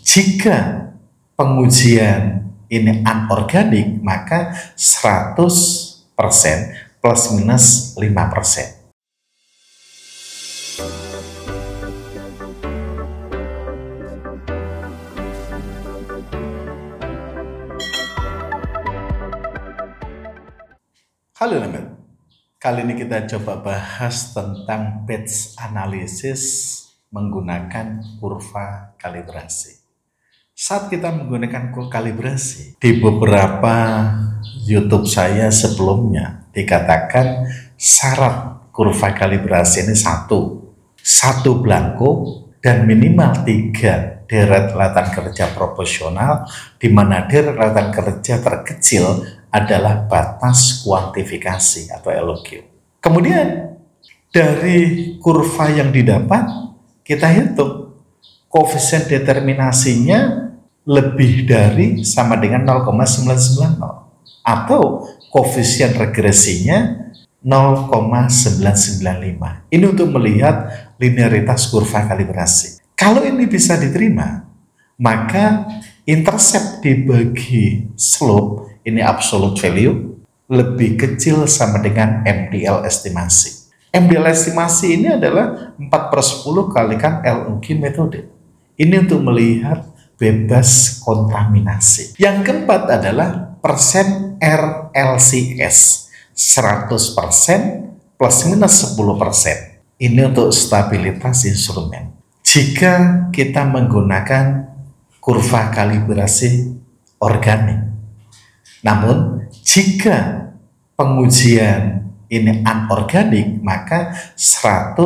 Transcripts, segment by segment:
Jika pengujian ini anorganik, maka 100% plus minus 5%. Halo teman, kali ini kita coba bahas tentang batch analysis menggunakan kurva kalibrasi. Saat kita menggunakan kalibrasi, di beberapa YouTube saya sebelumnya dikatakan syarat kurva kalibrasi ini satu blanko dan minimal 3 deret latan kerja proporsional, di mana deret latan kerja terkecil adalah batas kuantifikasi atau LOQ. Kemudian dari kurva yang didapat kita hitung koefisien determinasinya lebih dari sama dengan 0,990 atau koefisien regresinya 0,995. Ini untuk melihat linearitas kurva kalibrasi. Kalau ini bisa diterima, maka intercept dibagi slope, ini absolute value, lebih kecil sama dengan MDL estimasi. MDL estimasi ini adalah 4/10 kalikan LOQ metode. Ini untuk melihat bebas kontaminasi. Yang keempat adalah persen RLCS, 100% plus minus 10%. Ini untuk stabilitas instrumen. Jika kita menggunakan kurva kalibrasi organik, namun jika pengujian ini anorganik, maka 100%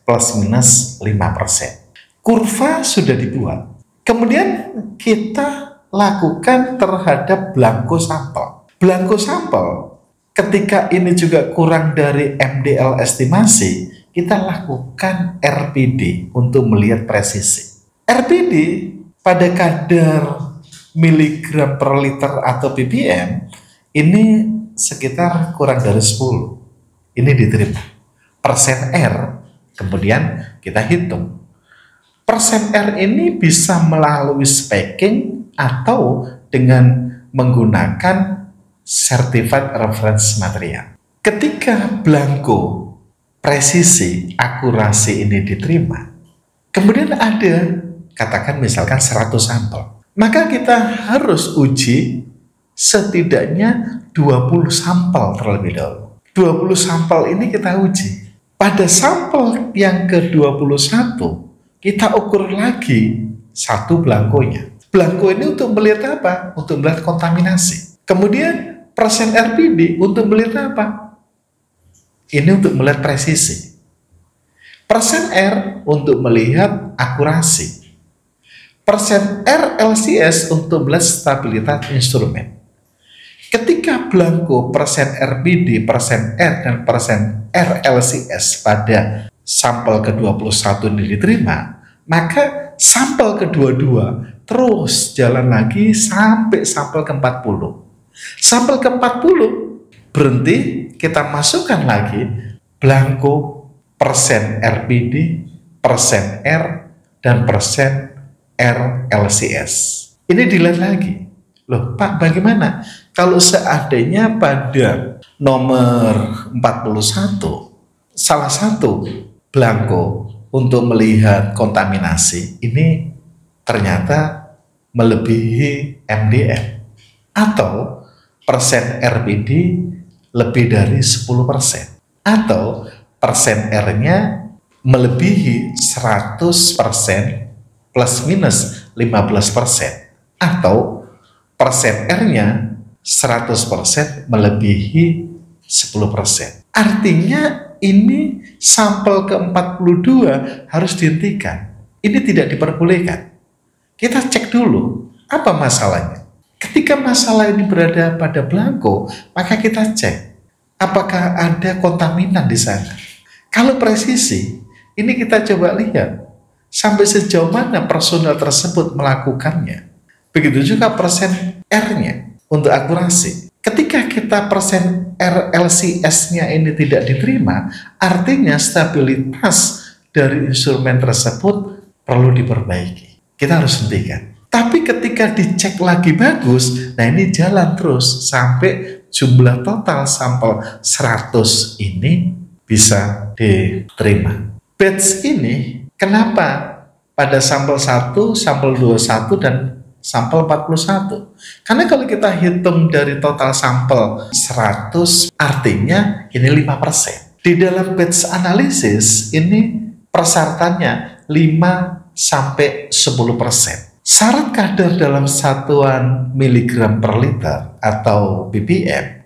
plus minus 5%. Kurva sudah dibuat. Kemudian kita lakukan terhadap blanko sampel. Blanko sampel, ketika ini juga kurang dari MDL estimasi, kita lakukan RPD untuk melihat presisi. RPD pada kadar miligram per liter atau ppm ini sekitar kurang dari 10. Ini diterima. Persen R, kemudian kita hitung. Persen R ini bisa melalui speccing atau dengan menggunakan certified reference material. Ketika blanko presisi akurasi ini diterima, kemudian ada katakan misalkan 100 sampel, maka kita harus uji setidaknya 20 sampel terlebih dahulu. 20 sampel ini kita uji. Pada sampel yang ke-21, kita ukur lagi satu blankonya. Blanko ini untuk melihat apa? Untuk melihat kontaminasi. Kemudian persen RPD untuk melihat apa? Ini untuk melihat presisi. Persen R untuk melihat akurasi. Persen RLCS untuk melihat stabilitas instrumen. Ketika blanko persen RPD, persen R, dan persen RLCS pada sampel ke-21 ini diterima, maka sampel kedua-dua terus jalan lagi sampai sampel ke-40. Sampel ke-40 berhenti, kita masukkan lagi blanko persen RPD, persen R, dan persen RLCS. Ini dilihat lagi. Loh Pak, bagaimana kalau seandainya pada nomor 41 salah satu blanko untuk melihat kontaminasi ini ternyata melebihi MDM atau persen RPD lebih dari 10% atau persen R-nya melebihi 100% plus minus 15% atau persen R-nya 100% melebihi 10%. Artinya ini sampel ke-42 harus dihentikan. Ini tidak diperbolehkan. Kita cek dulu apa masalahnya. Ketika masalah ini berada pada blanko, maka kita cek apakah ada kontaminan di sana. Kalau presisi, ini kita coba lihat sampai sejauh mana personel tersebut melakukannya. Begitu juga persen R-nya untuk akurasi. Ketika kita persen RLCS-nya ini tidak diterima, artinya stabilitas dari instrumen tersebut perlu diperbaiki. kita harus hentikan. Tapi ketika dicek lagi bagus, nah ini jalan terus sampai jumlah total sampel 100 ini bisa diterima. Batch ini kenapa pada sampel 1, sampel 21, dan sampel 41? Karena kalau kita hitung dari total sampel 100, artinya ini 5%. Di dalam batch analysis ini persyaratannya 5-10%. Syarat kadar dalam satuan miligram per liter atau ppm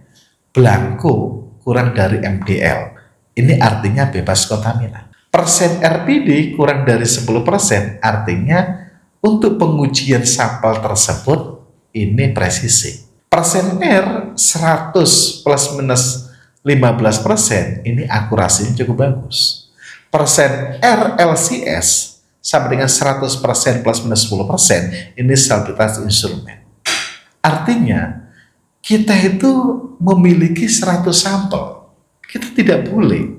blanko kurang dari mdl. Ini artinya bebas kontaminan. Persen RPD kurang dari 10%, artinya untuk pengujian sampel tersebut ini presisi. Persen R 100 plus minus 15%, ini akurasinya cukup bagus. Persen R LCS sampai dengan 100% plus minus 10%, ini stabilitas instrumen. Artinya, kita itu memiliki 100 sampel. Kita tidak boleh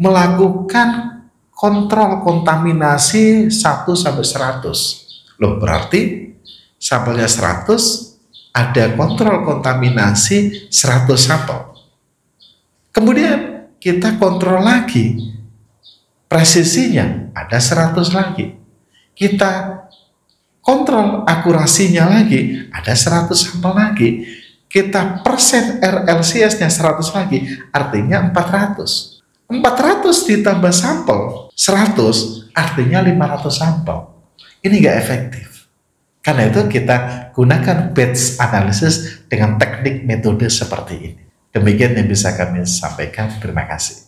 melakukan kontrol kontaminasi 1 sampai 100. Loh, berarti sampelnya 100, ada kontrol kontaminasi 100 sampel. Kemudian kita kontrol lagi presisinya, ada 100 lagi. Kita kontrol akurasinya lagi, ada 100 sampel lagi. Kita persen RLCS-nya 100 lagi, artinya 400. 400 ditambah sampel 100, artinya 500 sampel. Ini nggak efektif. Karena itu kita gunakan batch analysis dengan teknik metode seperti ini. Demikian yang bisa kami sampaikan. Terima kasih.